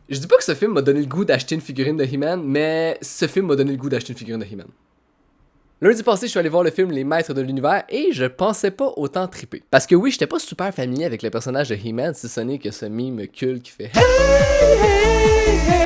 Je dis pas que ce film m'a donné le goût d'acheter une figurine de He-Man, mais ce film m'a donné le goût d'acheter une figurine de He-Man. Lundi passé, je suis allé voir le film Les Maîtres de l'Univers et je pensais pas autant triper. Parce que oui, j'étais pas super familier avec le personnage de He-Man, si ce n'est que ce mime culte qui fait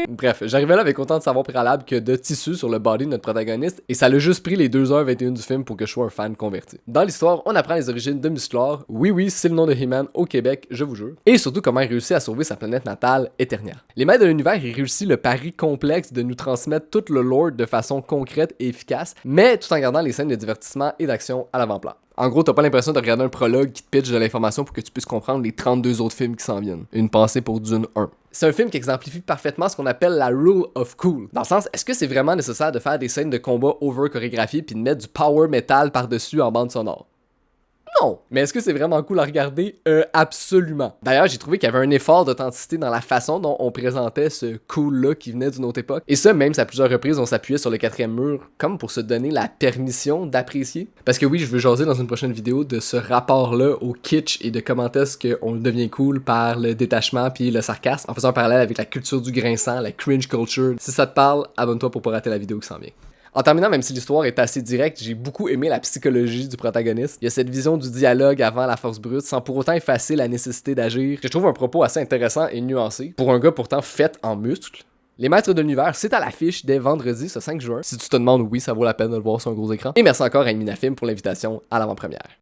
Bref, j'arrivais là avec autant de savoir préalable que de tissu sur le body de notre protagoniste et ça l'a juste pris les 2h21 du film pour que je sois un fan converti. Dans l'histoire, on apprend les origines de Musclor, oui, c'est le nom de He-Man au Québec, je vous jure, et surtout comment il réussit à sauver sa planète natale, Eternia. Les Maîtres de l'Univers, il réussit le pari complexe de nous transmettre tout le lore de façon concrète et efficace, mais tout en gardant les scènes de divertissement et d'action à l'avant-plan. En gros, t'as pas l'impression de regarder un prologue qui te pitch de l'information pour que tu puisses comprendre les 32 autres films qui s'en viennent. Une pensée pour Dune 1. C'est un film qui exemplifie parfaitement ce qu'on appelle la rule of cool. Dans le sens, est-ce que c'est vraiment nécessaire de faire des scènes de combat over chorégraphiées puis de mettre du power metal par-dessus en bande sonore? Non. Mais est-ce que c'est vraiment cool à regarder? Absolument. D'ailleurs, j'ai trouvé qu'il y avait un effort d'authenticité dans la façon dont on présentait ce cool-là qui venait d'une autre époque. Et ça, même si à plusieurs reprises, on s'appuyait sur le quatrième mur, comme pour se donner la permission d'apprécier. Parce que oui, je veux jaser dans une prochaine vidéo de ce rapport-là au kitsch et de comment est-ce qu'on devient cool par le détachement puis le sarcasme, en faisant un parallèle avec la culture du grinçant, la cringe culture. Si ça te parle, abonne-toi pour pas rater la vidéo qui s'en vient. En terminant, même si l'histoire est assez directe, j'ai beaucoup aimé la psychologie du protagoniste. Il y a cette vision du dialogue avant la force brute, sans pour autant effacer la nécessité d'agir. Je trouve un propos assez intéressant et nuancé, pour un gars pourtant fait en muscles. Les Maîtres de l'Univers, c'est à l'affiche dès vendredi, ce 5 juin. Si tu te demandes, oui, ça vaut la peine de le voir sur un gros écran. Et merci encore à Minafilm pour l'invitation à l'avant-première.